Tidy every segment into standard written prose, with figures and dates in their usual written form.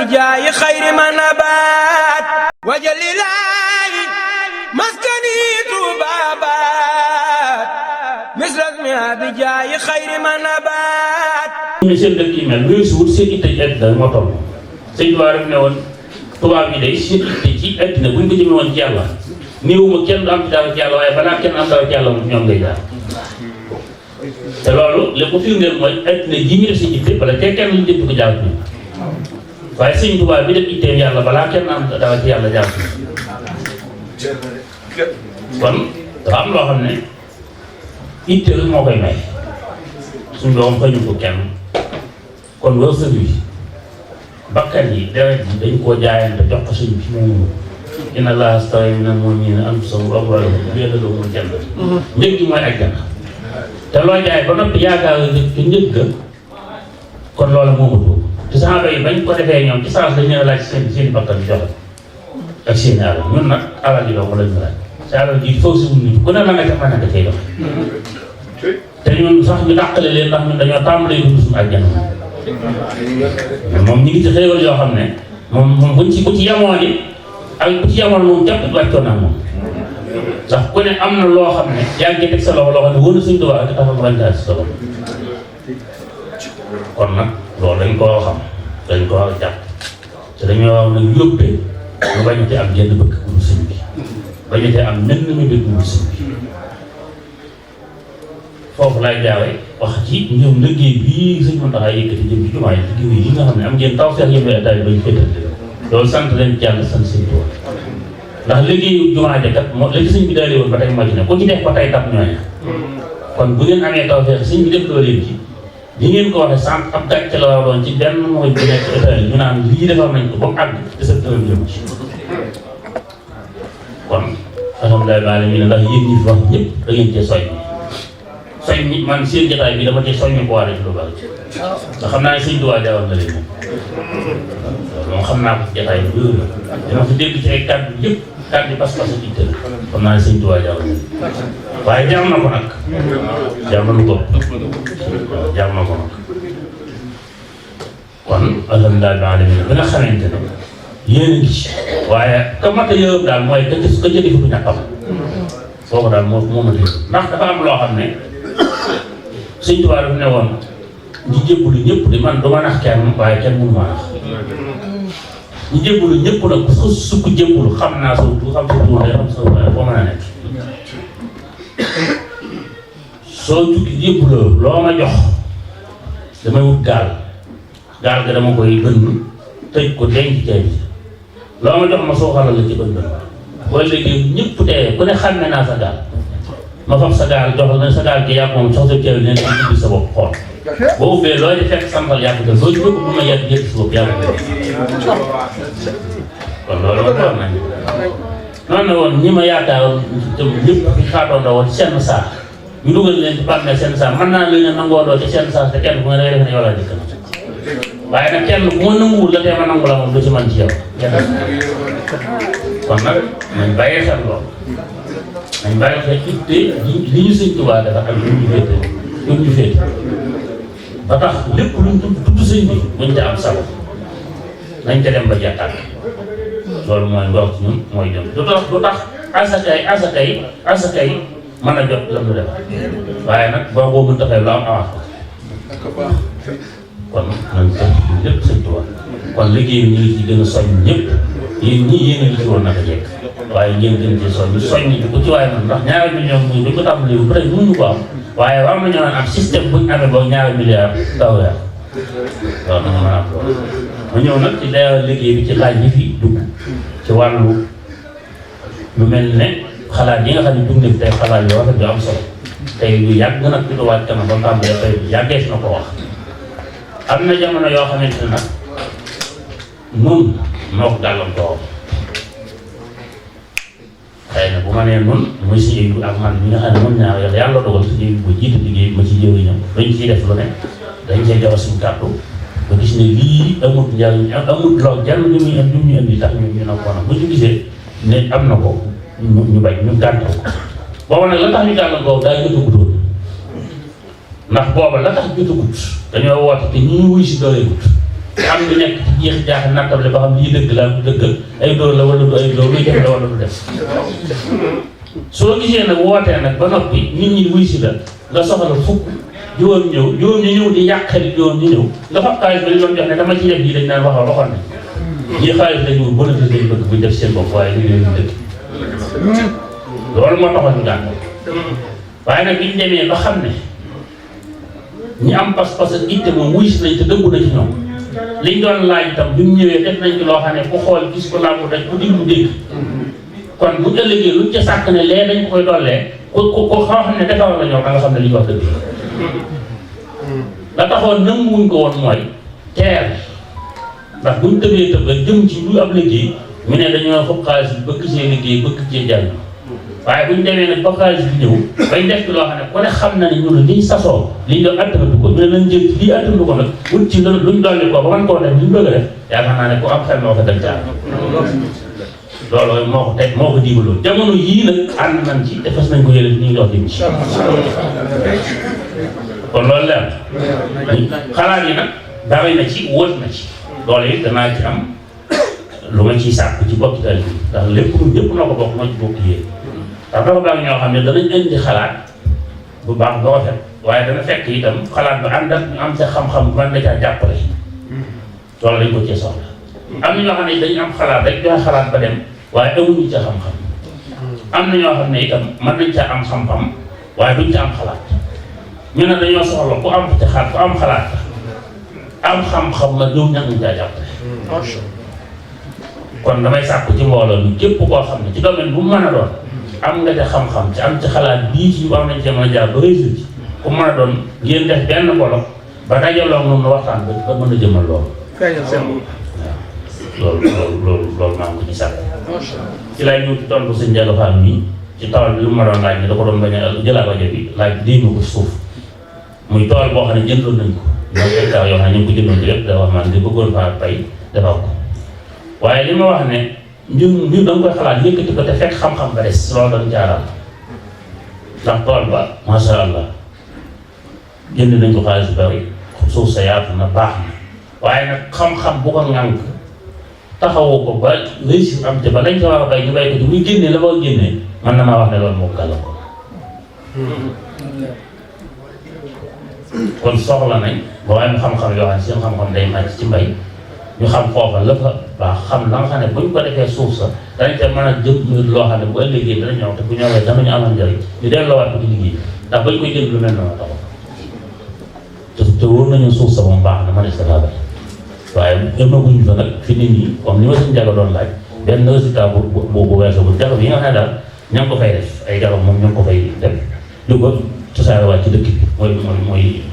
bijaayi xayri ma nabaat wajalilaayi maskani tuubaabaat misras mi bijaayi xayri ma nabaat. ñu seen dëkk yi mel weesu wut seen itte ci àddina moo toll sëñ Tuubaa rek ne woon tubaab yi day seen itte ci àddina buñ ko jëmee woon ci yàlla néewuma kenn du am dara ci yàlla waaye balaa kenn am dara ci yàlla ñoom ngay jaar. te loolu li ko firndeel mooy àddina ji ñu def si itte bala te kenn luñ jënd ko jaar ci waaye sëñ Tuubaa bi def itteem yàlla balaa kenn am dara ci yàlla jaar ci kon dafa am loo xam ne itte rek moo koy may suñu doom fañu ko kenn kon wërsëg wi bakkan yi deret yi dañ koo jaayante jox ko suñu fi moomu inna Allaaha ashtara minal mu'miniina anfusahum wa amwaalahum bi anna lahumul janna njëg gi mooy àjjana te loo jaay ba noppi yaakaar nga njëg ga kon loola moomatoo te saxaaba yi bañ ko defee ñoom ci saa dañu laaj seen bakkan bi joxe ak seen alal ñun nag alal ji doo ko lañu laaj sa alal ji foofu si nit ku ne la nga ca mën a nga cay dox te ñun sax ñu dàqale leen ndax ñun dañoo tàmbalee dund suñu àjjana moom ñu ngi ci xéewal yoo xam ne moom buñ ci yemoon it ak bu ci yemoon moom jàpp wàccoon naa moom ndax ku ne am na loo xam ne yaa ngi teg sa loxo loo xam ne wóor na suñu Tuubaa ak taxaw bañ daal si sa loxo kon nag loolu dañ koo xam dañ ko war a jàpp te dañoo wax nag yóbbee ñu bañatee am jenn bëgg bu sëñ bi bañatee am menn mi bëgg bu sëñ bi foofu laay jaawee wax ci ñoom liggéey bii sëñ Muntaxa yëkkati jëm ci jumaa yi liggéey yi nga xam ne am ngeen taw feex yëpp état yi bañ féetal loolu sant leen ci yàlla sant sëñ Tuubaa ndax liggéeyu jumaa ja kat moo léegi sëñ bi daal woon ba tey moo ci ne ku ci def ba tey tab ñooña kon bu ngeen amee taw feex sëñ bi def loo leen ci li ngeen ko waxee sant ab gàcce la war a doon ci benn mooy bu nekk état yi ñu naan lii defar nañ ko ba mu àgg te sa dërëm jëm ci kon alhamdulilah mi ne ndax yéen ñi fi wax ñëpp da ngeen cee soñ ñi man seen jotaay bi dama cee soññu ko waa rek lu bari nga xam naa ne sëñ Tuubaa jawal na leen moom xam naa ko ci jotaay bi wér dama fi dégg ci ay kàddu yëpp kàddu pas-pas ak itte xam naa ne sëñ Tuubaa jawal na leen waaye jar na ko nag jar na ko jar na ko nag kon alhamdulilah alamin bi nga xamante ne yéen a ngi ci waaye ka mat a yërëm daal mooy ka ca defutu ñàkkam foofu daal moo ma dégg ndax dafa am loo xam ne sëñ Tuubaa dafa ne woon ñi jébbalu ñëpp di man du ma nax kenn waaye kenn mënu ma nax ñi jébbalu ñëpp nag ku sukk jébbalu xam naa sa tur xam sa tur xam sa foo mën a nekk soo jukki jébbaloo loo ma jox damay wut gaal ga dama koy bënn tëj ko denc ceeb loo ma jox ma sooxalal la ci bën boo léegi ñëpp tee ku ne xàmme naa sa gaal ma fab sa gaal jox la sa gaal gi yàq moom sox sa ceeb neen ubbi sa bopp xool boo ubbee looy di fekk santal yàq te loo ci bëgg bu ma yàq yëpp sa bopp yàq kon loolu ma toog nañ noonu na woon ñi ma yaakaaroon tam ñëpp fi xaatoon na woon senn saa ñu dugal leen ci bàmmeel senn saa mën naa leen a nangoo doo ci senn saa te kenn ku nga dangay def ne yow laa jëkk na waaye nag kenn ku ma nanguwul la tee ma nangu la moom du ci man ci yow kon nag nañ bàyyi xel loolu nañ bàyyi xel itte li ñu sëñ Tuubaa dafa ak lu ñu féete ba tax lépp luñ tudd sëñ bi buñ ca am solo nañ ca dem ba jàkkaat loolu mooy ngor ci ñun mooy dem du tax asakay mën a jot la mu def waaye nag boo mën taxee lu am avance kon nañ ko lépp sëñ Tuubaa kon liggéey bi ñu ngi ci gën a soññ ñëpp yéen ñii yéen a ngi ci woon naka jekk waaye ngeen gën ci soññ ku ci waaye man ndax ñaari million muy bu ñu ko tàmbalee bu peut-être mënuñu ko am waaye war nañoo am système buñ amee ba ñaari milliards taw yaa loolu na nga mën a am loolu ma ñëw nag ci dayoo liggéey bi ci laaj yi fi dugg ci wàllu lu mel ne xalaat yi nga xam ne dugg na fi tey xalaat yoo rafet yu am solo tey lu yàgg nag di ko waaj kanam ba tàmbalee tey yàggee na ko wax am na jamono yoo xamante ne nag nun moo ko gàllankoor xëy na bu ma nee nun muy si yëngu ak man mi nga xam ne moom ñaar yàlla dogal si yëngu ba jiite liggéey ma ci jëriñam dañ ciy def lu ne dañ cee joxe suñu kàddu ba gis ne lii amut njariñ amut loo jàll li muy indi tax ñu ne ko nag bu ñu gisee ne am na ko ñu bañ ñu gàntal ko booba nag la tax ñu gàllankoor daa jotagutoon ndax booba la tax jotagut dañoo woote te ñi wuy si dooleegut am lu nekk ci jeex jaaxal nattable ba xam lii dëgg la du dëgg ay dóor la wala du ay dóor luy def la wala du def soo gisee nag wootee nag ba noppi nit ñi wuy si la nga soxla fukk juróom ñu ñëw di yàqali juróom ñu ñëw nga fa xaalis ba li doon jox ne dama ci def lii dañ naan waxoon ne ñii xaalis lañu wut bénéfice lañu bëgg buñ def seen bopp waaye ñu leen dëkk loolu moo taxoon ñu gànn waaye nag biñ demee ba xam ne ñi am pas-pas ak itte moom wuy si nañ te dëggu na ci ñoom liñ doon laaj itam bi mu ñëwee def nañ ci loo xam ne ku xool gis ko làmb rek ku diglu dégg kon bu ëllëgee luñ ca sàkk ne lee dañ ko koy dollee ku xam ne defal la ñoom da nga xam ne li ñu wax dëgg la taxoon nanguwuñ ko woon mooy teer ndax buñ tëbee tëb rek jëm ci lu ab liggéey ñu ne dañoo foog xaalis bi bëgg cee liggéey bëgg cee jàng waaye buñ demee nag ba xaalis bi ñëw bañ def ci loo xam ne ku ne xam na ne ñun liñ sasoo liñ doon attanatu ko ñu ne lañ jël ci lii attanu ko nag wut ci luñ dolli ko ba mën koo def liñ bëgg a def yaakaar naa ne ku am xel moo ko dem jaar loolu moo ko teg moo ko digaloon jamono yii nag ànd nañ ci te fas nañ ko yële ñu ngi dox dim ci kon loolu leer xalaat yi nag bari na ci wóot na ci loolu it danaa ci am lu ma ciy sàkk ci bokki tal bi ndax lépp lu jëpp na ko bokk noo ci bokk yéen ndax dafa bari ñoo xam ne danañ indi xalaat bu baax ba rafet waaye dana fekk itam xalaat ba ànd ak ñu am sa xam-xam man la caa jàppale loolu dañ ko cee soxla am na ñoo xam ne dañu am xalaat rek joxe xalaat ba dem waaye amuñu ca xam-xam am na ñoo xam ne itam mën nañ caa am xam-xam waaye duñ ca am xalaat ñu ne dañoo soxla ku am ca xalaat ku am xalaat am xam-xam la ñëw ña nga caa jàppale kon damay sàkku ci mbooloo mi képp koo xam ne ci domaine bu mu mën a doon am nga ca xam-xam ci am ci xalaat bii ci war nañ cee mën a jaar ba réussir ci ku mën a doon ngeen def benn bolo ba dajaloo moom la waxtaan ba mën a jëmal loolu loolu maa ngi ko ci sàkk ci laay ñëw ci tontu sëñ Ndiaga Fall mii ci tool bi lu ma doon laaj ne da ko doon bañ a jëlaat rajo bi laaj déema ko suuf muy tool boo xam ne jëndoon nañ ko ñoom hectare yoo xam ne ñu ngi ko jëndoon ci lépp da wax man di bëggoon faa pay defal ko waaye li ma wax ne mbir da nga koy xalaat yëkkati ko te fekk xam-xam ba des loolu dañ jaaral ndax tool ba masha Allah jënd nañ ko xaalis bu bari suuf sa yaatu na baax na waaye nag xam-xam bu ko ŋànk taxawoo ko ba réussir am te ba lañ ko war a bay ñu bay ko ci muy génnee la boo génnee man na maa wax ne loolu moo gàll ko kon soxla nañ boo am xam-xam yoo xam ne seen xam-xam day màcc ci mbay ñu xam foofa la fa baax xam la nga xam ne buñ ko defee suuf sa dañ te mën a jëm loo xam ne bu ëllëgee dana ñëw te bu ñëwee danañu amal njëriñ ñu delloowaat ko ci liggéey ndax bañ koy jënd lu mel noonu taxaw te wóor nañu suuf sa moom baax na ma ne sa laa bay waaye ëmmaguñ fa nag fi nit ñi comme ni ma sëñ Ndiaga doon laaj benn résultat bu weesoo bu garab yi nga xam ne daal ña ngi ko fay def ay garab moom ña ngi ko fay def lu ko tasaarewaat ci dëkk bi mooy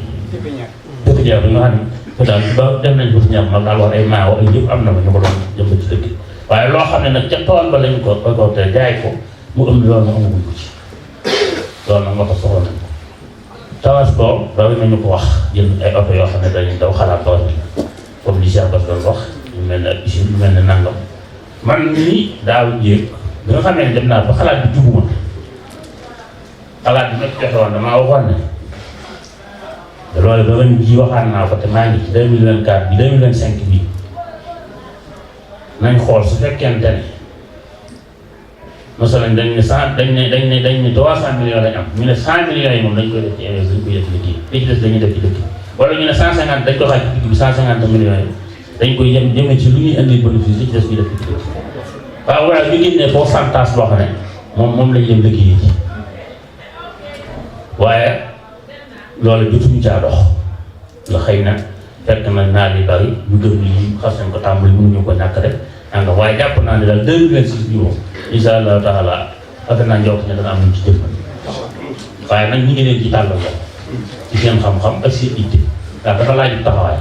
dëkk ñaar bi nga xam ne daal ba dem nañ ko si ñaar mag daal wax ay maaw ay yëpp am na ma ñu ko doon jëmbat ci dëkk bi waaye loo xam ne nag ca tool ba lañ ko récolté jaay ko mu ëmb loolu ma amaguñ ko ci loolu nag moo tax soxla nañ ko transport bari nañu ko wax jënd ay oto yoo xam ne dañuy daw xalaat tool bi comme li Cheikh Bass doon wax ñu mel ne ak usine ñu mel ne nangam man nii daaw jéeg bi nga xamee ne dem naa ba xalaat bi juguma xalaat bi ma ci joxe woon damaa waxoon ne te loolu ba ren jii waxaan naa ko te maa ngi ci 2024 bi 2025 bi nañ xool su fekkente ne masalan dañ ne 300 millions lañ am ñu ne 100 millions yi moom dañ koy def ci dañ koy def liggéey li ci des dañuy def ci dëkk wala ñu ne 150 dañ ko xaaj ci digg bi 150 millions yi dañ koy jëmee ci lu ñuy indi bénéfice li ci des ñu def ci dëkk waaw waaye ñu génnee pourcentage boo xam ne moom lañ leen liggéeyee ci waaye loolu jotuñu caa dox nga xëy na fekk na naaj yu bari ñu gëm ni xas nañ ko tàmbali mënuñu ko ñàkk rek nga waaye jàpp naa ne daal 2026 bi moom incha allahu taala fekk naa njort ne dana am lu ci jëm waaye nag ñu ngi leen ci tàllal la ci seen xam-xam ak seen itte ndax dafa laaj taxawaay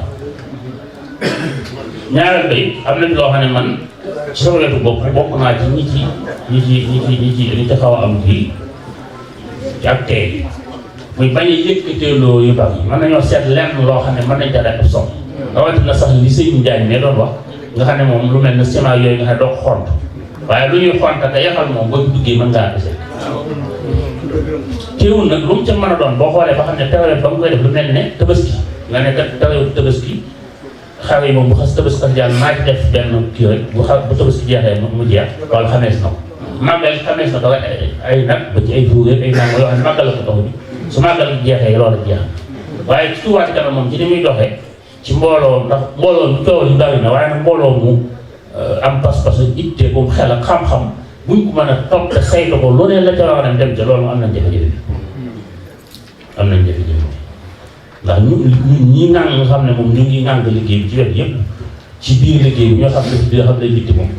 ñaareel bay am nañ loo xam ne man ci sama wetu bopp bokk naa ci ñi ci xaw a am kii ci ak tey muy bañ a yëkkateeloo yu bari mën nañoo seet lenn loo xam ne mën nañ ca def somm rawatina sax li sëñ Ndiaye ne doon wax nga xam ne moom lu mel ne ciment yooyu nga xam ne doo ko xont waaye lu ñuy xont te yaxal moom boo duggee mën ngaa ese teewul nag lu mu ca mën a doon boo xoolee ba xam ne tawret ba nga koy def lu mel ne tabaski nga ne kat tawetu tabaski xar yi moom bu xas Tabaski jàll maa ci def benn kii rek bu Tabaski jeexee mu jeex loolu xamees na ko màggal xamees na ko ay nag ba ci ay fuur ay nag yoo xam ne màggal la ko tax bi su màggal jeexee loolu jeex waaye ci Touba Ca Kanam moom ci ni muy doxee ci mbooloo ndax mbooloo mu coow li bari na waaye nag mbooloo mu am pas-pas itte bu xel ak xam-xam buñ ko mën a topp te saytu ko lu ne la ca war a dem ca loolu am nañ jafe-jafe am nañ jafe-jafe ndax ñun ñi nga xam ne moom ñu ngi ngànk liggéey bi ci wet yëpp ci biir liggéey bi ñoo xam ne dina xam ne litti moom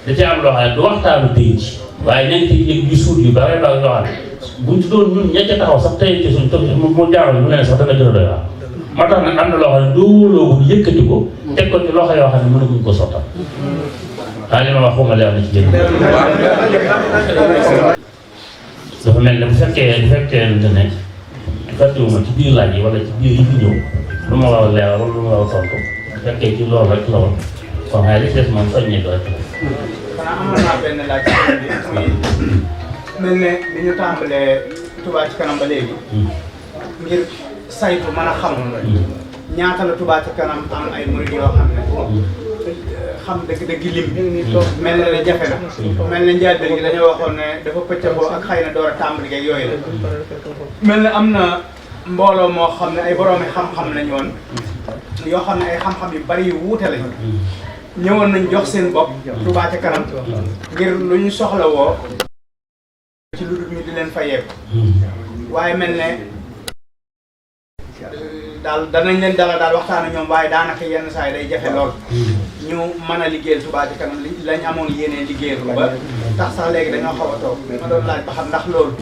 da ci am loo xam ne du waxtaanu tey ci waaye ña ngi ciy yëg yu suut yu bare bare yoo xam ne buñ ci doon ñun ña ca taxaw sax tey ci suñ toog mu jaaroon mu leen sax dana gën a doy waar moo tax nag am na loo xam ne doo wóoloogun yëkkati ko teg ko ci loxo yoo xam ne mënaguñ ko sottal waaye li ma wax xuma leer na ci jënd dafa mel ne bu fekkee ne fàttewuma ci biir laaj yi wala ci biir yi fi ñëw lu ma war a leeral wala lu ma war a tontu bu fekkee ci loolu rek la woon kon xëy li des moom soññee ko rek la. xanaa amoon naa benn laaj bi mel ne bi ñu tàmbalee Touba Ca Kanam ba léegi ngir saytu mën a xam ñaata la Touba Ca Kanam am ay murid yoo xam ne xam dëgg-dëgg lim mel na ne jafe na mel ne njëlbéen gi dañoo waxoon ne dafa pëccagoo ak xëy na door a tàmbali ak yooyu la mel ne am na mbooloo moo xam ne ay boroomi xam-xam lañ woon yoo xam ne ay xam-xam yu bari yu wuute lañ ñëwoon nañ jox seen bopp Touba Ca Kanam ngir lu ñu soxla woo ci lu dul ñu di leen fayeeku waaye mel ne daal danañ leen daal waxtaan ak ñoom waaye daanaka yenn saa yi day jafe lool ñu mën a liggéeyal Touba Ca Kanam lañ amoon yéenee liggéeyal ba tax sax léegi dañoo xaw a toog ma doon laaj ba xam ndax loolu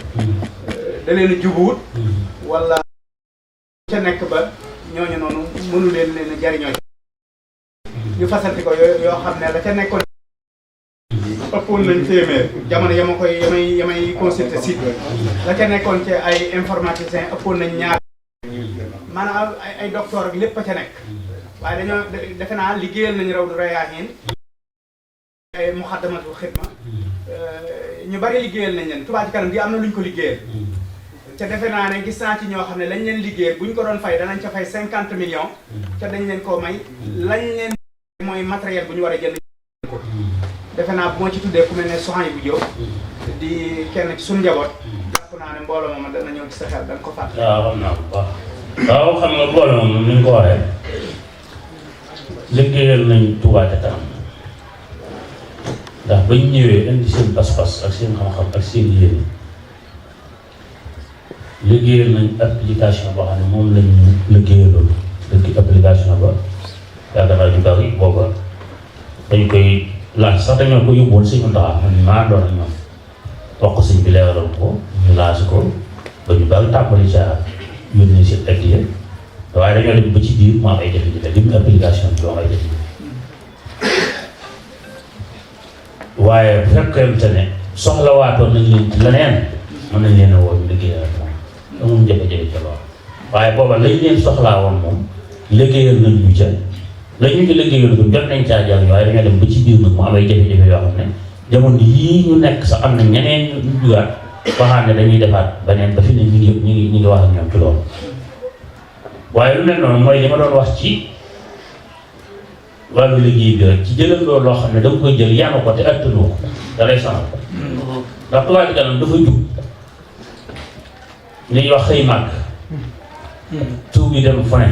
da leen a jubuwut wala ca nekk ba ñooñu noonu mënu leen a jariñoo ñu fasanti ko yoo xam ne la ca nekkoon ëppoon nañ téeméer jamono yamay consulter site la ca nekkoon ci ay informaticiens ëppoon nañ ñaar maanaam ay docteur ak lépp a ca nekk waaye dañoo defe naa liggéeyal nañu Rawdu Rayaahiin ay Muxaddamatul Xidma ñu bari liggéeyal nañ leen Touba Ca Kanam gi am na lu ñu ko liggéeyal ca defe naa ne gis naa ci ñoo xam ne lañ leen liggéeyal bu ñu ko doon fay danañ ca fay 50 millions ca dañ leen koo may lañ leen mooy matériel bu ñu war a jënd ko defe naa bu ma ci tuddee ku mel ne soxna bu Jóob di kenn ci suñu njaboot jàpp naa ne mbooloo moom dana ñëw ci sa xel da nga ko fàtte. waaw xam naa bu baax waaw xam nga mbooloo moom ni nga ko waxee liggéeyal nañ Touba Ca Kanam ndax bañ ñëwee indi seen pas-pas ak seen xam-xam ak seen yéene liggéeyal nañ application boo xam ne moom lañ ñu liggéeyaloon dëkk application ba yaakaar naa ju bari booba dañ koy laaj sax dañoo ko yóbbuwoon si ñu ndax man maa doon ak ñoom wax ko sëñ bi leeraloon ko ñu laaj ko ba ñu bari tàmbali ca yónnee seen addiya waaye dañoo dem ba ci biir mu am ay jafe-jafe li mu application bi am ay jafe-jafe waaye bu fekkente ne soxlawaatoon nañ leen ci leneen mën nañ leen a woo ñu liggéeyal ak moom amul jafe-jafe ca loolu waaye booba lañ leen soxlaa woon moom liggéeyal nañ ñu ca la ñu ngi liggéeyal ko jot nañ caa jàng waaye dañoo dem ba ci biir nag mu am ay jafe-jafe yoo xam ne jamono yii ñu nekk sax am na ñeneen ñu jugaat waxaan ne dañuy defaat beneen ba fi ne ñu ngi wax ak ñoom ci loolu waaye lu mel noonu mooy li ma doon wax ci wàllu liggéey bi rek ci jëlal loolu loo xam ne da nga koy jël yaanu ko te attanoo ko da lay sonal ndax Touba Ca Kanam dafa jub li ñuy wax xëy màgg tuub yi dem fu ne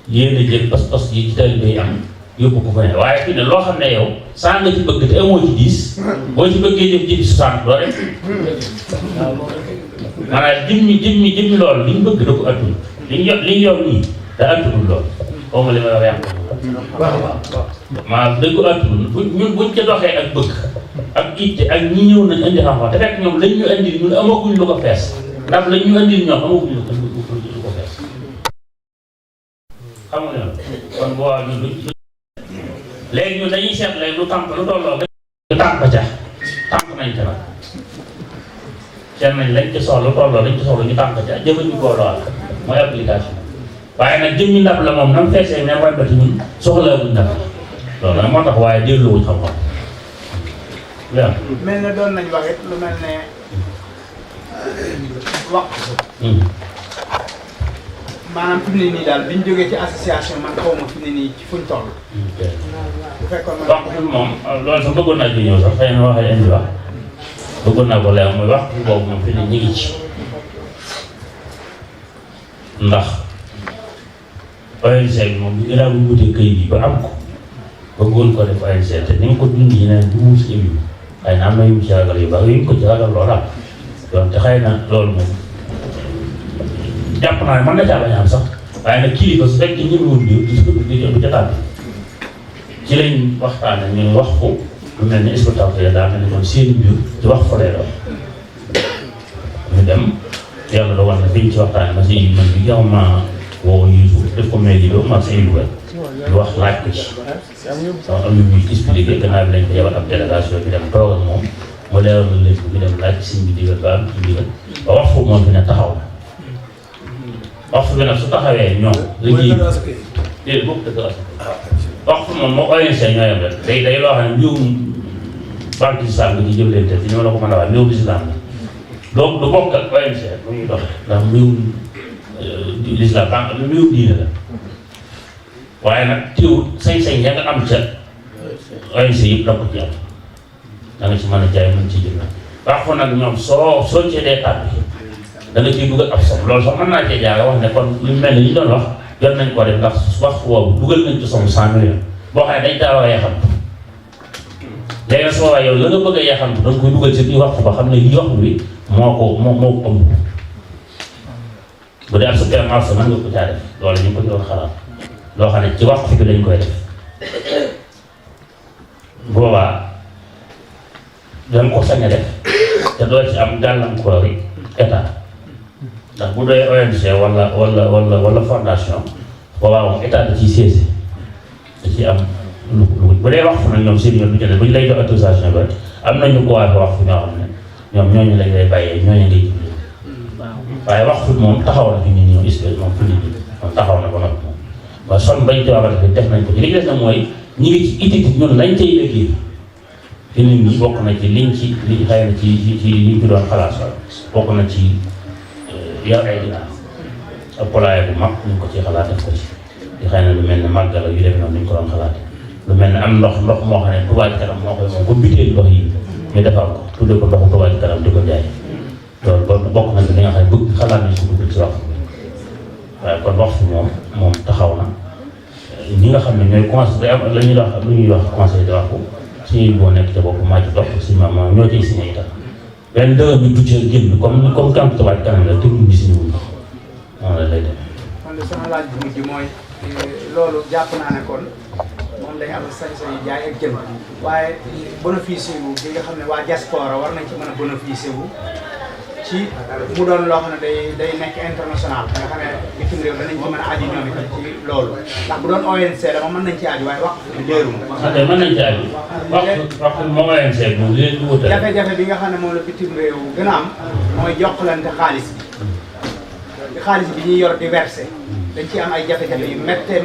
yéen a jël pas-pas yi ci taalibe yi am yóbbu ko fu ne waaye fi ne loo xam ne yow saa nga ci bëgg te amoo ci 10 boo ci bëggee jëf jëfi 60 doo dem maanaam jëmmi loolu li ñu bëgg da ko attul li ñu yor nii da attul loolu xaw ma li ma wax yàq maanaam dañ ko attul ñun buñ ca doxee ak bëgg ak itte ak ñi ñëw nañ indi xam-xam te fekk ñoom lañ ñu indil ñun amaguñ lu ko fees ndax lañ ñu indil ñoom amaguñ lu ko fees xam nga ne kon boo waa ñun léegi ñun dañuy seet léegi lu tàmp lu tolloo ñu tàmp ca tàmp nañ ca nag seet nañ lañ ca soxla lu tolloo lañ ca soxla ñu tàmp ca jëfandikoo lool mooy application waaye nag jëmmi ndab la moom nam feesee ne mooy bati ñun soxlawuñ ndab loolu nag moo tax waaye delluwuñ xam-xam waaw mel ne doon nañ wax it lu mel ne wax maanaam fi mu ne nii daal bi ñu jógee ci association man xaw ma fi mu ne nii ci fuñ toll. bu fekkoon man wax fi moom loolu sax bëggoon naa ci ñëw sax xëy na waxee indi wax bëggoon naa ko leer mooy wax boobu moom fi ne ñu ngi ci ndax ONG bi moom bi gannaaw bu ñu wutee këyit yi ba am ko bëggoon ko def ONG te ni nga ko dund yi neen du mu si émi xëy na am na yu mu ci ragal yu baax yu ñu ko ci ragal loolaam donc te xëy na loolu moom jàpp naa ne mën na caa bañ a am sax waaye nag kilifa su fekkee ñëwul bi du jotaat ci lañ waxtaane ñu wax ko lu mel ni exploitation daa mel ni kon seen biir ci wax ko lay doon ñu dem yàlla da war na biñ ci waxtaane ma si man bi nga xam ma woo Youssou def ko mel ni ma sa Louga ñu wax laaj ko ci donc am na ñuy expliqué gannaaw bi lañ ko yebal ab délégation bi dem toog ak moom mu leeral na lépp bi dem laaj siñ bi digal ba am ci digal ba wax foofu moom fi ne taxaw na waxtu bi nag su taxawee ñoom liggéey déedéet boobu dëgg la waxtu moom moo ONG ñoo yem rek day loo xam ne mbirum banque islam nga ci jëflante ci ni ma la ko mën a wax mbirum islam la donc du bokk ak ONG bu ñuy dox ndax mbirum l'islam banque mbirum diine la waaye nag teewul sañ-sañ ya nga am ca ONG yëpp da ko ci am da nga ci mën a jaay mën ci jënd waxtu nag ñoom soo ci dee tàbbi da nga ciy dugal ab som loolu sax mën naa cee jaare wax ne kon lu mel ni ñu doon wax jot nañ ko def ndax waxtu boobu dugal nañ ci som 100 millions boo xam ne dañ daa war a yaxantu léegi nag su boobaa yow la nga bëgg a yaxantu da nga koy dugal ci biir waxtu ba xam ne lii waxtu bi moo ko ëmb bu dee ab supermarché mën nga ko caa def loolu ñu ko doon xalaat loo xam ne ci waxtu bi lañ koy def boobaa dañ ko sañ a def te doo ci am gàllankoor yi état ndax bu doy ONG wala fondation boobaa moom état da ciy siège da ciy am lu bu dee waxtu nag ñoom seen yoon bu jëlee bu ñu lay jox autorisation ba am nañu ko waay waxtu ñoo xam ne ñoom ñooñu lañ lay bàyyee ñooñu ngay jublu waaye waxtu moom taxaw na fi ñu ñëw espèce moom fi nit ñi moom taxaw na ba noppi moom waaye son bañ ci waxati def nañ ko ci li des nag mooy ñi ngi ci itti ñun lañ cay liggéey te nit ñi bokk na ci liñ ci li xëy na ci liñ ci doon xalaat bokk na ci yar ay ginaar ak poulailler bu mag ñu ko ci xalaat def ko ci di xëy na lu mel ne màggal yu def noonu ñu ko doon xalaat lu mel ne am ndox moo xam ne Touba Ca Kanam moo koy moom ko biteel ndox yi ñu defar ko tuddee ko ndoxu Touba Ca Kanam di ko jaay loolu bokk na ci li nga xam ne bëgg xalaat nañ si dugg ci waxtu waaye kon waxtu moom taxaw na ñi nga xam ne ñooy conseil am la ñuy wax conseil de waxtu suñuy boo nekk ca bopp maa ci topp suñu maam ñoo ciy signé itam benn dërëm ñu tuccee génn comme camp Touba Ca Kanam la te ñu signé wuñ ko moom la lay def. kon de sama laaj bu mujj mooy loolu jàpp naa ne kon moom dañ am sañ-sañ yi jaay ak jënd waaye bénéfice wu bi nga xam ne waa diaspora war nañ ci mën a bénéfice wu ci mu doon loo xam ne day nekk international nga xam ne bitim réew danañ ci mën a aju ñoom itam ci loolu ndax bu doon ONC dama mën nañ ci aju waaye wax bi déeru ma. ok mën nañ ci aju wax moom ONC moom li leen di wutal jafe-jafe bi nga xam ne moom la bitim réew gën a am mooy jokkalante xaalis bi xaalis bi ñuy yor di versé dañ ci am ay jafe-jafe yu méttee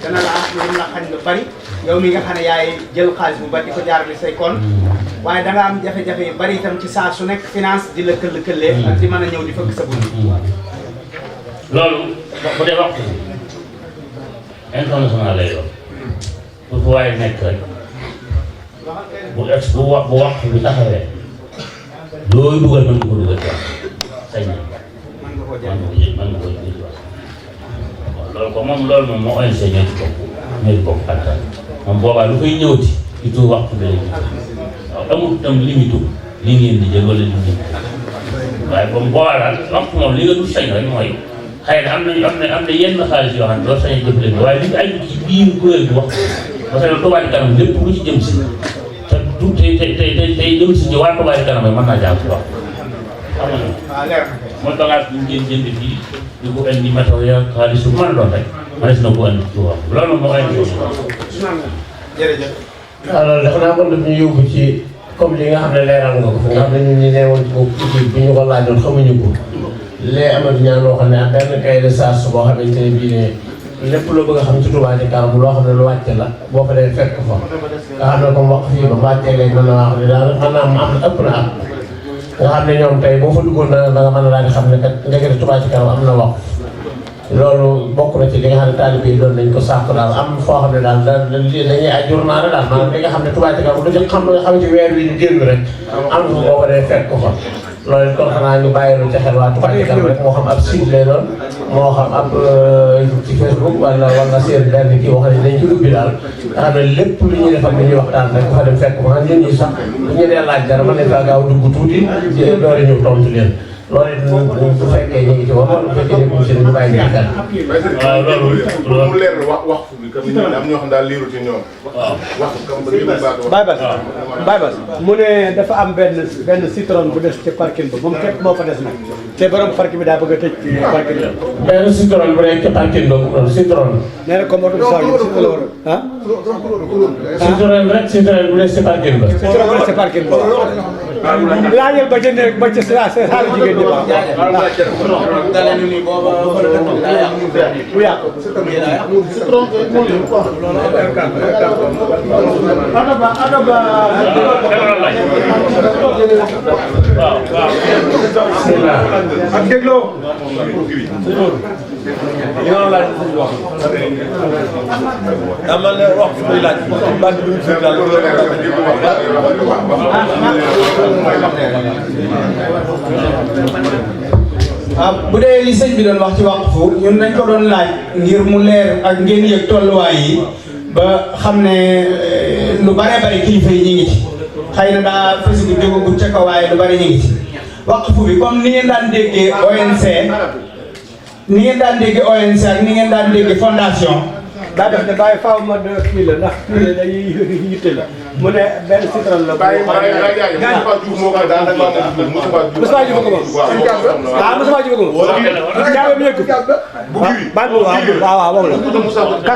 dana la am lu la xañ lu bari yow mi nga xam ne yaay jël xaalis bu bari di ko jaarale say compte waaye da nga am jafe-jafe yu bari itam ci saa su nekk finance di la këll-këllee ak di mën a ñëw di fëgg sa bunt loolu bu dee waxtu international lay doon bu fu waaye nekk rek bu waxtu bi taxawee looy dugal mën nga ko dugal ci sañ na mën nga ko jël loolu ko moom moo ONG ñoo ci bokk kattan moom boobaa lu koy ñëwati ci tuur waxtu bi lay waaw amul tam limite li ngeen di jël wala li ngeen waaye comme boobaa daal waxtu moom li nga dul sañ rek mooy xëy na am na yenn xaalis yoo xam ne doo sañ a jëfandikoo waaye li nga aju ci biir kuréel bi waxtu parce que Touba Ca Kanam lépp lu ci jëm si te du tey jëm si ci waa Touba Ca Kanam mën naa jaar ci waxtu xam nga mooy bagage bi ngeen jënd fii di ko indi matériel xaalis bu mën a doon rek mënees na ko indi ci wax loolu moo indi jërëjëf. waaw loolu dafa naa kon daf ñu yóbbu ci comme li nga xam ne leeral nga ko fi nga xam ne ñun ñu ne woon ci boobu équipe bi ñu ko laajoon xamuñu ko lee amatu ñaan loo xam ne ak benn cahier de charge boo xamante ne bii ne lépp loo bëgg a xam ci Touba Ca Kanam loo xam ne lu wàcce la boo fa dee fekk fa nga xam ne comme wax fii ba wàccee léegi mën na wax ne daal mën naa am ëpp na at nga xam ne ñoom tey boo fa duggoon da nga mën a daal di xam ne kat ndekete Touba Ca Kanam am na wax loolu bokk na ci li nga xam ne taalibe yi doon nañ ko sàkku daal am foo xam ne daal dañuy ay journal daal maanaam li nga xam ne Touba Ca Kanam lu ci xam nga xam ci weer wi ñu génn rek am na boo ko dee fekk ko fa loolu kon xanaa ñu bàyyilu ca xel waa Touba Ca Kanam rek moo xam ab site lay doon moo xam ab ci Facebook wala seen benn kii wax ne dañ ci ubbi daal nga xam ne lépp lu ñuy def ak lu ñuy waxtaan rek fa dem fekk ko xam ñun ñi sax bu ñu dee laaj dara mën nañ faa gaaw dugg tuuti doole ñëw tontu leen loolu it bu fekkee ñu ngi ci woon bu fekkee nekkuñ ci ñu bàyyi ñu kan. waaw loolu mu leer wax bi comme ni am ñoo xam daal liiru ci ñoom. waaw wax Baye Bass mu ne dafa am benn citron bu des ci parking ba moom képp moo fa des nag te borom parking bi daa bëgg a tëj ci parking bi. benn citron bu nekk ci parking boobu citron. nee na comme oto bi saa yu si la war a ah. citron rek citron bu nekk ci parking ba. citron bu des ci parking ba. laajal ba ca nekk ba ca saal jigéen ñi waaw. bu yàqu. ak dégloo yow laaj wax dama ne wax fi muy laaj bandi bi fi dal bu dee li sëñ bi doon wax ci waqfu ñun dañ ko doon laaj ngir mu leer ak ngeen yëg tolluwaay yi ba xam ne lu bare bari kilifa yi ñu ngi ci xëy na daa fësigu jógagul ca kaw waaye lu bari ñu ngi ci waqfu bi comme ni ngeen daan déggee ONC ni ngeen daan déggee ONC ak ni ngeen daan déggee fondation daa def ne bàyyi faaw ma de kii la ndax kii la dañuy yitte la mu ne benn citron la. bàyyi Moustapha Diouf moo ko daan Moustapha Diouf ko moom. ah Moustapha Diouf ko moom. jaabe bi yëg ban bu waaw moom la.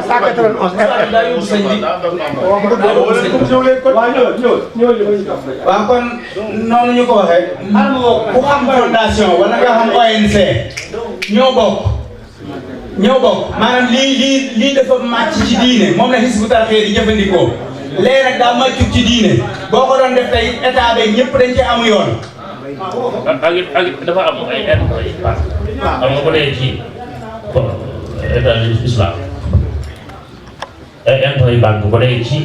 491 waaw kon noonu ñu ko waxee ku xam fondation wala nga xam ONC ñoo bokk maanaam lii dafa màcc ci diine moom la Hizbut Tarqiyyah di jëfandikoo léegi nag daa màccu ci diine boo ko doon def tey état bi ñëpp dañ ci amu yoon. ak dafa am ay intérêt yu baax xam nga bu dee ci état islam ay intérêt yu baax bu dee ci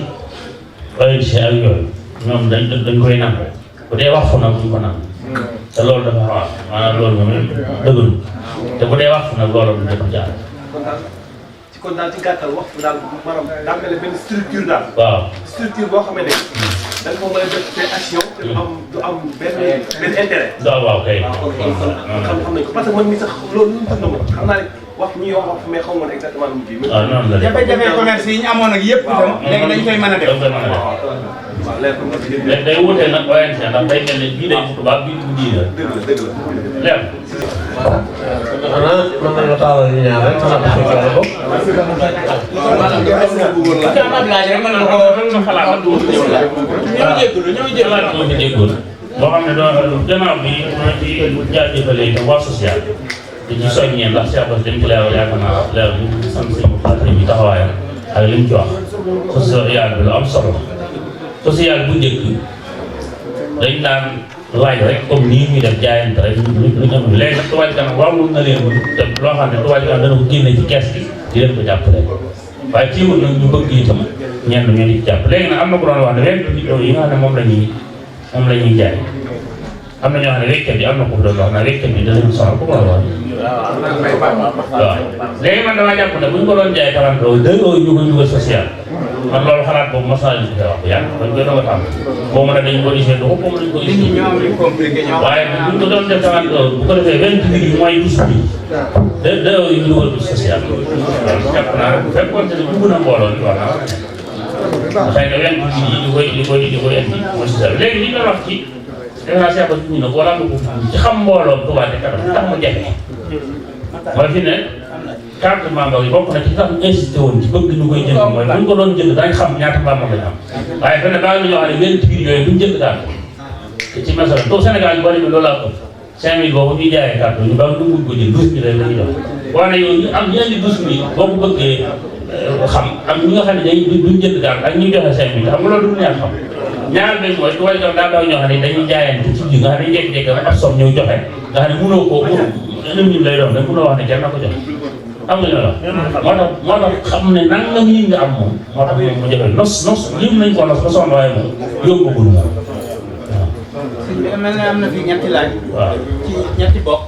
ONG ak yooyu ñoom dañ koy nangu bu dee wax fu nag duñ ko nangu te loolu dafa xaw maanaam loolu moom dëggalu te bu dee wax fu nag loolu du def jaar. kon daal ci gàttal wax fu daal maanaam daa mel ne benn structure daal. waaw structure boo xamee ne da nga ko mën a def des actions te du am benn intérêt. waaw kay. xam nañ ko parce que man mii sax loolu ñu dund ma xam naa ne wax ñuy wax mais xaw ma ne exactement lu mu kii. waaw noonu la jafe-jafe commerce yi ñu amoon ak yëpp itam léegi dañ koy mën a def. waaw leer na mais day wutee nag ONG ndax day mel ne bii day tubaab bii du diine. dëgg la leer. xanaa mën nañu taalal ñu ñaar rek xanaa bu fekkee la bokk. xalaat moo fi déggoon boo xam ne doo gannaaw bi ma ci jaajëfalee itam waa social di ci soññee ndax Cheikh Bass dem ci leeral yaakaar naa leeral bi sant si mu fàtte bi taxawaayam ak li mu ci wax social bi lu am solo social bu njëkk dañ daan laaj rek comme nii ñuy def jaayante rek lu am léegi nag Touba Ca Kanam warul na leen te loo xam ne Touba Ca Kanam dana ko génne ci kees gi di leen ko jàppale waaye teewul nag ñu bëgg itam ñenn ñoo di jàpp léegi nag am na ku doon wax ne ren yi nga xam ne moom la ñuy jaay am na ñoo xam ne wékkat bi am na ku doon wax ne wékkat bi danañ sonal ku ko doon wax waaw léegi man damaa jàpp ne bu ñu ko doon jaay 30 euros 2 euros ñu ko social man loolu xalaat boobu mos naa leen di wax bu yàgg dañ koy doog a tàmm boo mën a dañ ko gisee dugub boo mën nañ ko gisee waaye bu ñu ko doon def 30 euros bu ko defee 20 minutes yi mooy douze bi 2 euros yi ñu dugal ko social waaw jàpp naa rek bu fekkoon ne dugg na mbooloo ñu wax naa xëy na 20 minutes yi di koy indi mooy social léegi li ñu doon wax ci defe naa Cheikh Bass ñu ne ko wala am na ko ci xam mbooloo Touba Ca Kanam tax mu jafe mooy fi ne carte membre yi bokk na ci tax ñu insisté woon ci bëgg ñu koy jënd mooy bu ñu ko doon jënd dañ xam ñaata membre lañ am waaye fene baa ngi ñoo xam ne benn biir yooyu duñ jënd daal te ci masala to Sénégal yu bari bi loolu laa ëpp 5000 boobu ñuy jaayee carte ñu baa dunguñ ko jënd 12000 la ñuy jox waaye yow ñu am ñu indi 12000 boo ko bëggee xam am ñi nga xam ne day duñ jënd carte ak ñuy joxe 5000 xam nga loolu du ñaan xam ñaar benn mooy Touba Ca Kanam daa daw ñoo xam ne dañuy jaayante ci biir nga xam ne jékki-jékki rek ab somme ñëw joxe nga xam ne mënoo ko 1 minute lay doon rek mënoo wax ne jar na ko jox am nga ñoo moo tax xam ne nangam yi nga am moom moo tax moom mu jafe nos lim nañ ko nos ba sonn waaye moom yóbbagul moom waaw. mel na am na fi ñetti laaj. waaw ci ñetti bokk.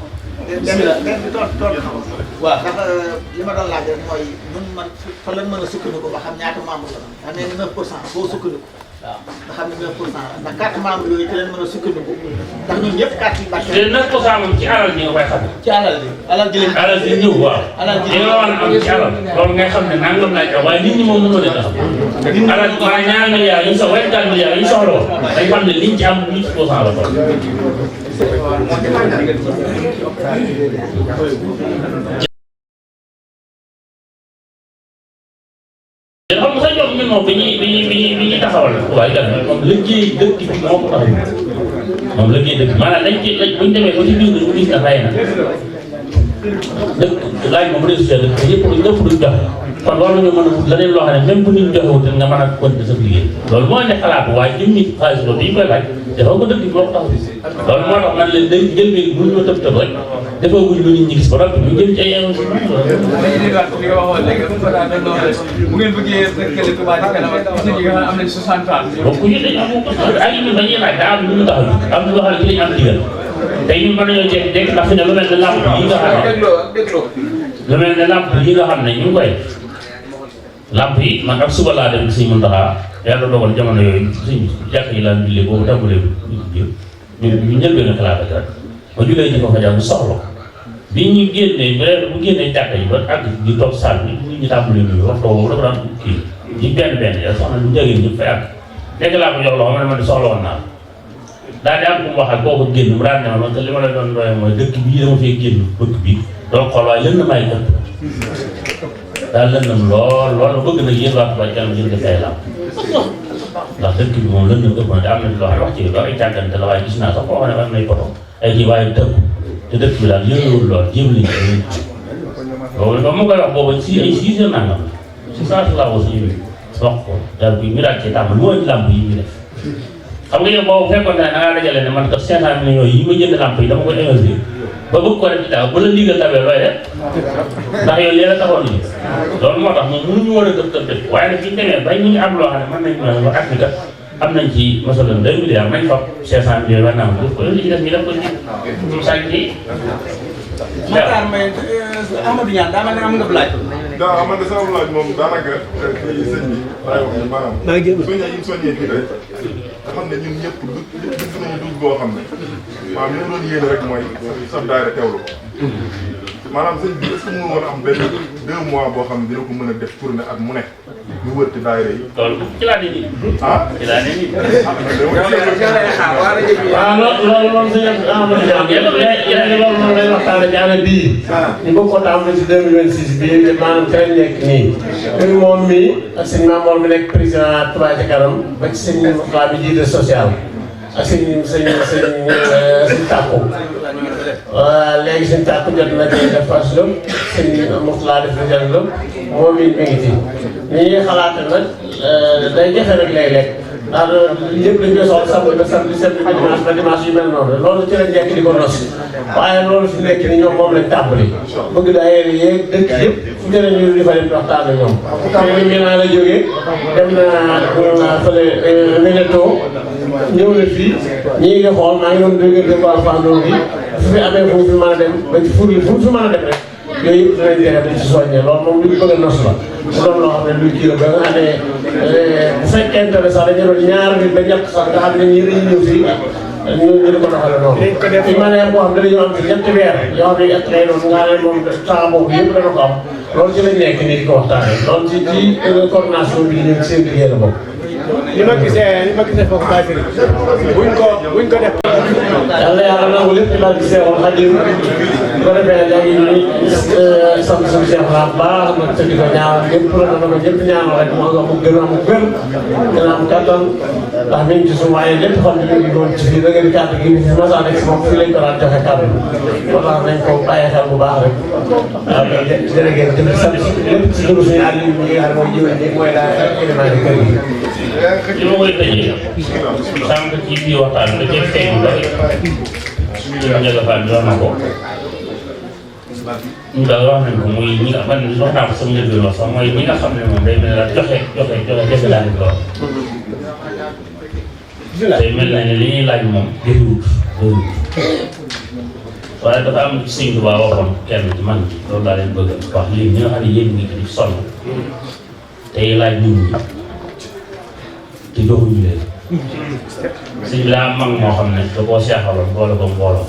waaw ndax li ma doon laaj rek mooy ñun man fan lañ mën a sukkandiku ba xam ñaata membre la am ne 9% boo sukkandiku waaw nga xam ne 9% la ndax carte membre yooyu ci lañ mën a sukkandiku ndax ñun ñëpp carte yi Mbàkke te 9% moom ci alal ji nga koy xam. ci alal ji lañ alal ji ñëw waaw. alal ji li nga war a am ci alal loolu ngay xam ne nangam laaj am waaye nit ñi moom mënoo leen a xam. alal maanaam ñaari milliards yi soxla 24 milliards yi soxla woon dañ xam ne liñ ci am 8% la toll. te xam nga sa jox ñun moom bi ñuy taxawal waaye gan moom liggéey dëkk bi moo ko taxaw moom liggéey dëkk maanaam dañ ci bu ñu demee ba ci biir ñu gis na xëy na dëkk laaj moom résultat dëkk yëpp luñ joxe kon war nañu mën a wut leneen loo xam ne même bu ñu joxewutul nga mën a continuer sa liggéey loolu moo ne xalaatu waaye jëm nit xaalis loolu bi ñu koy laaj dafa ko dëkk bi moo ko taxaw loolu moo tax man leen day jël bi mënu ñoo tëb rek defoo guñ lu nit ñi gis ba noppi ñu jëm ci ay dañuy dégluwaat li nga waxoon léegi bu ngeen bëggee dëkkale Touba Ca Kanam ak usine yi nga xam ne am nañ 60 ans. donc ñu dañ ay ñun dañuy laaj daa am lu ñu tax a am loo xam ne ci lañ am digal tey ñun mën nañoo jékki-jékki ndax fi ne lu mel ne lamp yi nga xam ne lu mel ne lamp yi nga xam ne ñu ngi koy lamp yi man ak suba laa dem si Muntaxa yàlla dogal jamono yooyu suñ jàkk yi laa jullee boobu tàmbalee ñu njëlbeen xalaat rek ma jullee ji ko fa jàmm soxla bi ñu génnee bu génnee jàkk yi ba àgg di toog saal bi nit ñi tàmbalee nuyu waxtu boobu dafa daan kii ñi benn ya soxna ñu jageen ñëpp fay àgg léegi laa ko jox loxo ma ne ma ne soxla woon naa daal di am ku mu waxal kooku génn mu daan ne ma te li ma la doon doye mooy dëkk bii dama fee génn bëkk bi doon xool waaye lën na may gëpp daal lëndëm lool bëgg na yéen waa Touba Ca Kanam ngeen def ay làmp ndax dëkk bi moom lëndëm ëpp na te am na loo xam ne wax ci ba ay càggante la waaye gis naa sax koo xam ne am nay poto ay kii waaye tëkk te dëkk bi daal yënguwul lool jéem liñ boobu ba mu koy wax boobu si ay 6 heures nangam si saa si laa woo si yëngu wax ko daal bi ñu daal ci tàmbal moo ci làmp yi ñu def xam nga yow boobu fekkoon ne da ngaa dajale ne man kat 500 millions yi ma jënd làmp yi dama koy investir ba bëgg ko def ci daaw bu la ndigal tabee looy def ndax yow léegi taxoon ni loolu moo tax moom mënuñu war a def waaye nag fi ñu demee bay ñu ngi am loo xam ne mën nañu ba at mi kat am nañ ci masalan 2 milliards nañ fa 500 millions war naa am def ko li ci def ñu def ko ci sànq yi. Makhtar Mbaye Amadou Niane daa mel ne am nga laaj. daa man de sama laaj moom daanaka kii sëñ bi laay wax ni maanaam soññee yi soññee fii rek nga xam ne ñun ñëpp dugg nañu dugg boo xam ne maanaam li ma doon yéene rek mooy sa daayira teewlu ko maanaam sëñ bi est-ce que mënu woon am benn 2 mois boo xam ne dina ko mën a def tournée at mu ne ñu wër ci daayira yi. loolu ci laa ne nii. ah ci laa ne nii. waaw loolu sëñ Amadou Niane loolu lay waxtaane ci année bii ñu bëgg ko tàmbali ci 2026 bii maanaam tey nekk nii muy moom mi ak sëñ Mamour mi nekk président Touba Ca Kanam ba ci sëñ Moussa bi jiite social ak sëñ Tàkku léegi sëñ Tàkku jot na ci def fas lëpp sëñ Moussa def na jël lëpp moom it mi ngi ci ni ñuy xalaate nag day jafe rek léeg-léeg ndax ñëpp dañ koy soxla samedi ba samedi dimanche ba dimanche yu mel noonu loolu ci lañ nekk di ko nos waaye loolu fi nekk ni ñoom moom lañ tàmbali bëgg daayira yeeg dëkk yëpp fu jëlee ñu di fa dem waxtaan ak ñoom tàmbali mi naa la jógee dem na fële Ménéto ñëw na fii ñii ngi xool maa ngi doon déggante ba Fandoo bi su fi amee fu mu fi mën a dem ba ci fur yi fu mu fi mën a dem rek yooyu yëpp dinañ jeexal di ci soññee loolu moom luñ bëgg a nos la mu doon loo xam ne luy kii la ba nga xam ne bu fekkente ne sax dañu doon ñaar nit ba ñett sax nga xam ne ñii dañuy ñëw fii ñu di ko doxale noonu fi ma ne boo xam ne dañoo am fi ñetti weer yoo xam ne ñett lay doon nga xam ne moom temps boobu yëpp dana ko am loolu ci lañ nekk nii di ko waxtaanee loolu ci coordination bi ñëw seen liggéey la bokk li ma gisee foofu bàyyi buñ ko def. yàlla nangu lépp ci barke Seexul Xadiim bu ko defee léegi ñu sant suñu Seex la baax nag te di ko ñaanal ñëpp la dama ñëpp ñaanal rek mu gën a am wér gën a am kattan ndax mi ngi ci suñu waaye lépp xam ne ñu ngi doon ci fii da ngeen kàddu gi fi mas a nekk si moom fii lañ ko daan joxe kàddu moo tax nañ ko bàyyi xel bu baax rek waaw jërë ngeen jëf sant lépp ci dugg suñu àll yi nga xam ne mooy jiw ji mooy daal élément yi kër gi li ma koy tëjee sànq ci biir waxtaan da cee feeñ lu bëri suñu njëkk a faal jox na ko ñu daal wax nañ ko muy ñi nga man wax naa ko sama njëlbeen wax sax mooy ñi nga xam ne moom day mel ne daal joxe defe laa def lool day mel na ne li ñuy laaj moom jëriwut waaye dafa am Sëñ Tuubaa waxoon kenn ci man loolu laa leen bëgg wax lii ñi nga xam ne yéen ngi ci sonn tey laaj nit ñi te joxuñu leen sëñ bi daa am mag moo xam ne da koo seexaloon boole ko mbooloo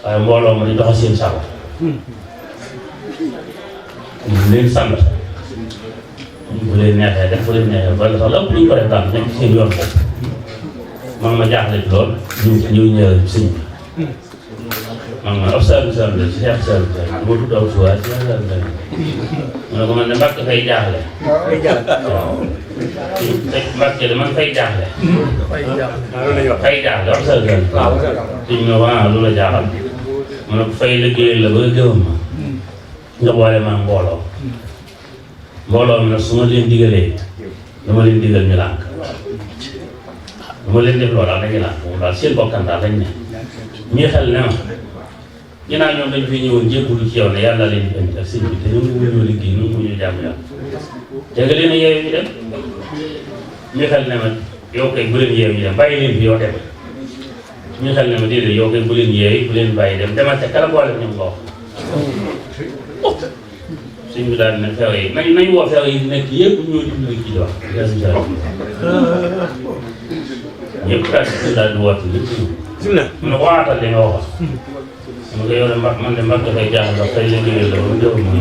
waaye mbooloo ma di doxa seen sago ñu leen sant bu leen neexee def bu leen neexee wala sax lépp li ñu ko def daal nekk seen yoon bopp man ma jaaxle ci lool ñu ñëw sëñ bi man ma observe ci Cheikh Sall moo tudd aw suwaay ci Cheikh Sall mu ne ko man de Mbàkke fay jaaxle waaw Mbàkke de man fay jaaxle fay jaaxle observe ci ñu ne lu la jaaxal mu ne ko fay liggéey la ba gëwam ma nga boole ma mbooloo mi nag su ma leen digalee dama leen digal ñu lànk dama leen def loolu daal dañuy lànk moom daal seen bokkan daal dañ ne ñuy xel ne ma ginnaaw ñoom dañ fi ñëwoon jébbulu ci yow ne yàlla leen di indi ak sëñ bi te ñoom ñu ñoo liggéey ñoom ñu jàmm yàlla te nga leen a yeewu ñu dem ñu xel ne ma yow kay bu leen yeewu ñu dem bàyyi leen fi yow dem ñu xel ne ma déedéet yow kay bu leen yeewu bu leen bàyyi dem demal te kala boole ñoom nga wax sëñ bi daal ne feew yi nañ woo feew yi nekk yëpp ñoo dimbali ci wax ñëpp daal di woote ñëpp mu ne waatal li nga waxoon mu ko yow de man de Mbàkke dafay jaaxal ndax tey liggéey la ba jëw ma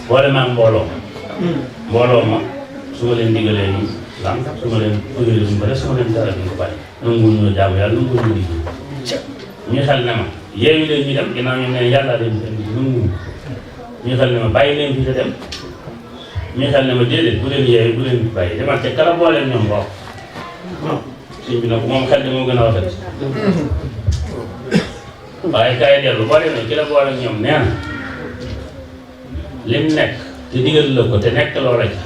boole maa mbooloo ma su ma leen digalee ñu lan su ma leen digalee ñu bëri su ma leen dara ñu ko bàyyi nangu ñu jaamu yàlla nangu ñu liggéey ñu xel ne ma yeewi leen ñu dem ginnaaw ñu ne yàlla leen fi indi nangu ñu xel ne ma bàyyi leen fi te dem ñu xel ne ma déedéet bu leen yeewi bu leen bàyyi demal te kala booleen ñoom wax sëñ bi nag moom xel di moo gën a rafet waaye kaay dellu boo demee ki la boole ak ñoom nee na lim nekk te digal la ko te nekk loola ca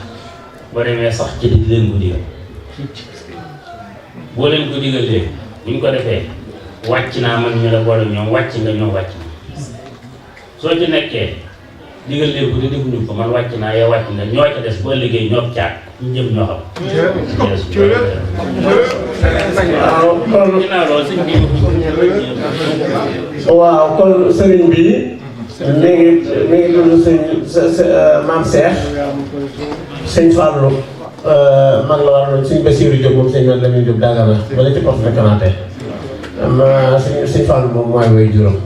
boo demee sax ci di leen ko digal boo leen ko digalee bu ñu ko defee wàcc naa man ñu la boole ak ñoom wàcc nga ñoom wàcc soo ci nekkee digal leen ko te defuñu ko man wàcc naa yow wàcc nga ñoo ca des boo liggéey ñoo caag ñu jëm ñoo xam. waaw kon sëriñ bi mi ngi dund maam Cheikh sëñ Fallou mag la war suñ Bassirou Diop moom sëñ Lamine Diop Dagana bala ci poste de Kanaté sëñ Fallou moom mooy way juróom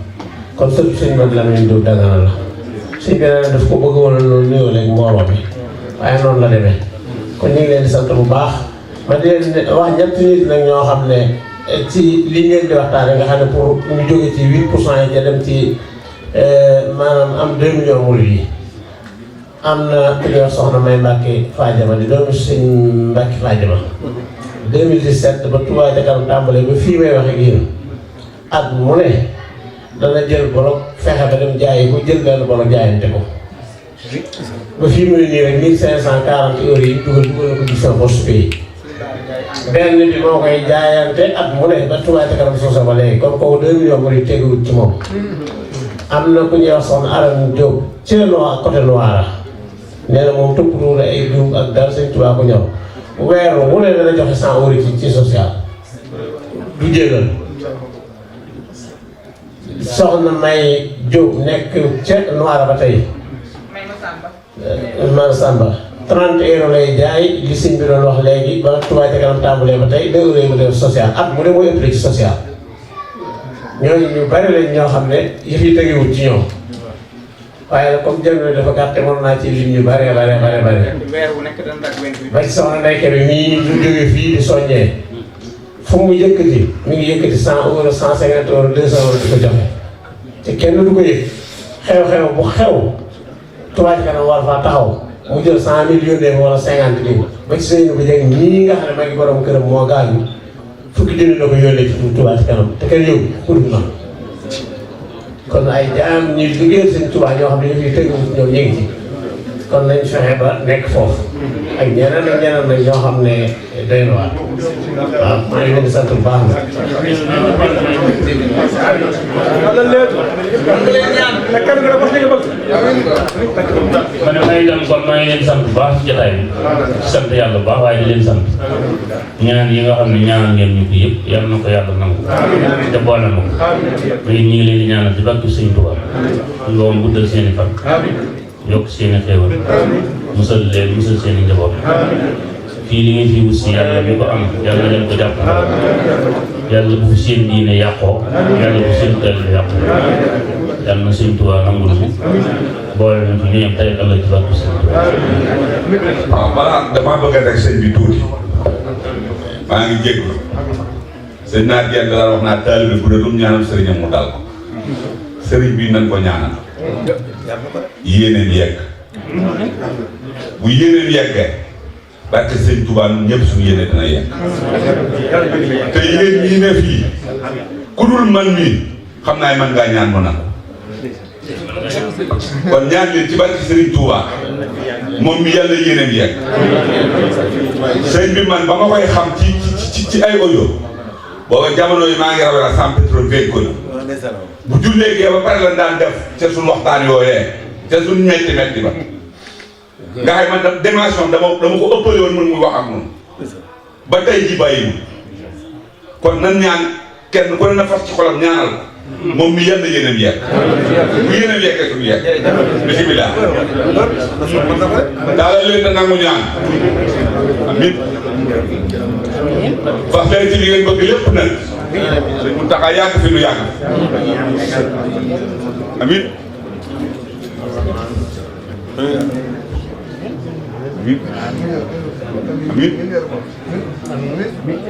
kon sëñ Lamine Diop Dagana la sëñ bi nee na daf ko bëgg woon loolu nuyoo léegi mbooloo bi waaye noonu la demee kon ñu ngi leen di sant bu baax ma di leen wax ñetti nit nag ñoo xam ne ci li ngeen di waxtaane nga xam ne pour ñu jóge ci 8% yi ca dem ci maanaam am 2 millions murid yi am na ku ñuy wax soxna May Mbacke Fadiama di doomu sëñ Mbacke Fadiama 2017 ba Touba ca kanam tàmbalee ba fii may wax ak yéen at mu ne dana jël bolok fexe ba dem jaayi ko jël benn bolok jaayante ko ba fii mu ne nii rek 1540 euros yi dugal na ko ci sa poche pays benn bi moo koy jaayante at mu ne ba Touba ca kanam soosa ba léegi kon kooku 2 millions murid teguwut ci moom am na ku ñuy wax soxna Aram Diop ci Loire côté Loire nee na moom toppatoo na ay dugub ak dara sëñ Tuubaa ko ñëw weer wu ne dana joxe 100 euros ci social du jégal soxna May Diop nekk ca Loire ba tey man Samba 30 euros lay jaay li sëñ bi doon wax léegi ba Touba ca kanam tàmbalee ba tey 2 euros yi mu def social at mu ne mooy ëppale ci social ñooñu ñu bari lañ ñoo xam ne yëf yi tegewul ci ñoom waaye nag comme jamono dafa gàtte mën naa ci lim ñu bare. weer wu nekk dana dagg 28. ba ci soxna Ndeye Kébé mii ñu jógee fii di soññee fu mu yëkkati mi ngi yëkkati 100 euros 150 euros 200 euros di ko joxe te kenn du ko yëg xew-xew bu xew Touba ca kanam war faa taxaw mu jël 100 000 yónnee wala 50 000 ba ci sëñ bi jeg ñii nga xam ne ma ngi borom këram moo gaañu fukki junni la ko yónnee ci Touba ca kanam te kenn yëgu pour ñu am kon ay jaam ñuy liggéeyal seen Touba ñoo xam ne ñu ngi tegu ñoom ñu ngi ci kon nañ fexe ba nekk foofu ak ñeneen ak ñeneen nag ñoo xam ne doy na waar waaw maa ngi leen di sant bu baax na. ma ne may dem kon maa ngi leen sant bu baax ci jotaay bi sant yàlla bu baax waaye di leen sant ñaan yi nga xam ne ñaanal ngeen ñu ko yëpp yal na ko yàlla nangu te boole na ko mais ñu ngi leen di ñaanal ci barke Sëñ Tuubaa nga woon guddal seen i fan yokk seen i xéewal musal leen musal seen i njaboot fii li ngeen fi wut si yàlla mi ko am yàlla leen ko jàpp yàlla bu seen diine yàqoo yàlla bu seen teel yàqoo yàlla na Sëñ Tuubaa nangul ñu boole nañ fi ñoom tey ëllëg ci barke Sëñ Tuubaa. waaw balaa damaa bëgg a rek sëñ bi tuuti maa ngi jégalu sëñ naa jenn dara wax naa taalibe bu dee lu mu ñaanal sëriñam mu dal sëriñ bi nañ ko ñaanal yéeneen yegg bu yéeneen yeggee barke Sëñ Tuubaa ñun ñëpp suñu yéene dina yegg te yéen ñii ne fii ku dul man mii xam naa man ngaa ñaan mu nangu kon ñaan leen ci barke Sëriñ Tuubaa moom mi yàlla yéeneen yegg sëñ bi man ba ma koy xam ci ay audio booba jamono yi maa ngi rawee la San Petro Vecchio bu jullee gee ba pare la daan def ca suñu waxtaan yooyee ca suñu metti ba nga xam man dimension dama ko ëppale woon mën muy wax ak moom ba tey ji bàyyi kon nan ñaan kenn ku ne na fas ci xolam ñaanal moom mi yenn yéenam yegg bu yéenam yeggee suñu yegg bisimilah daal leen na nangu ñaan amin wax leen ci li ngeen bëgg lépp nag suñ mu tax a yàgg fi nu yàgg amin amin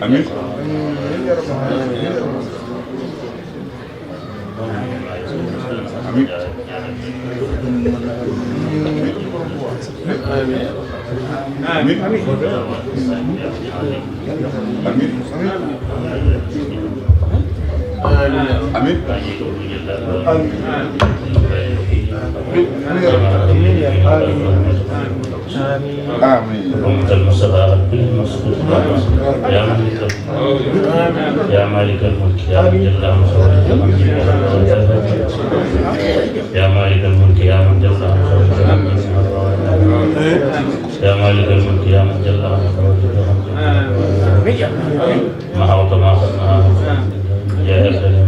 amin يا مالك الملك يا من جل عن يا مالك الملك يا من جل عن يا مالك الملك يا من جل عن ما حوط ما خدناه يا أهل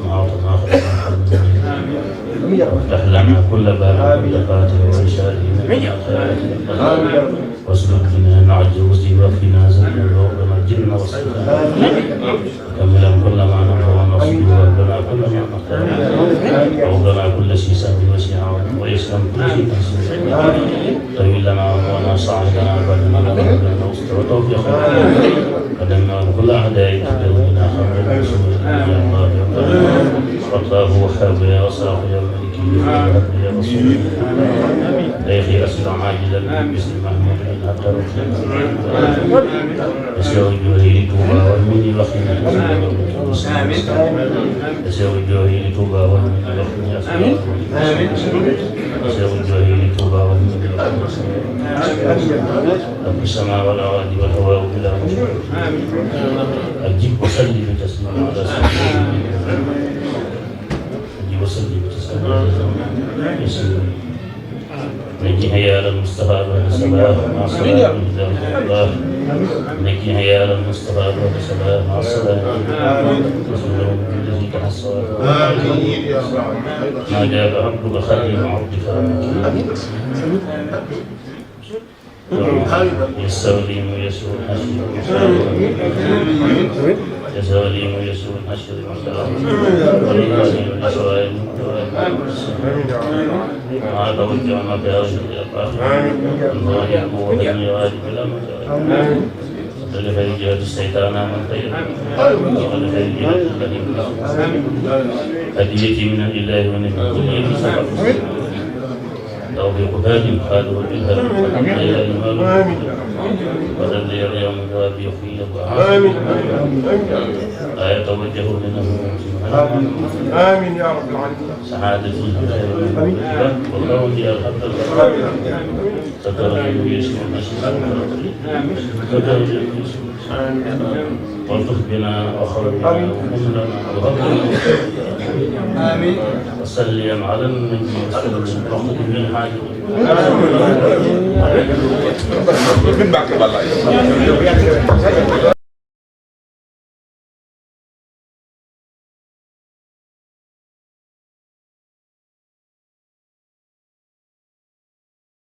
ما حوط ما خدناه افتح لنا كل باب كل فاتح وإنشاء واسلك بنا نعجوز وفينا زلنا وقنا الجن والسلام كملا كل ما نرى ونصب وابنا كل ما نختار ووضنا كل شيء سهل وسعا ويسلم كل شيء تنسيب طويل لنا وما صعدنا بعدنا لنا وسط وتوفيق قدمنا كل اعدائك تدعونا خبر الرسول يا الله يا الله والله وحاب يا وصاح يا ملك يا رسول دايخي اسرع عاجلا باسم محمود حتى رسلنا يسوي جوهي لتوبا والمني وخينا يسوي جوهي لتوبا والمني وخينا يسوي جوهي لتوبا والمني وخينا رب السماء والأرض والهواء بلا مشروع أجيب وسلم تسليما على سيدنا أجيب وسلم تسليما على سيدنا نجي هيا المصطفى والسلام مع السلام الله نجي هيا المصطفى والسلام مع السلام الذي تحصى ما جاب عبدك خير عبدك يستوليم ويسوع الحشر يستوليم ويسوع الحشر والإنسان والإسرائيل ما توجهنا في هذه الأربعة الله يقوى بني غالب لا مجال لخير جهة الشيطان من خير ولخير جهة الذي هديتي من الإله ونبي كل سبب توفيق هادي خاله بالهدى يا إمام بدل يوم ذهب يخفي آمين لا يتوجه منه آمين يا رب العالمين سعادة والله يا الحمد لله سترى يسمع والطف بنا وخرجنا ومننا وغفرنا آمين وسلم على النبي وصحبه من حاجه من بعد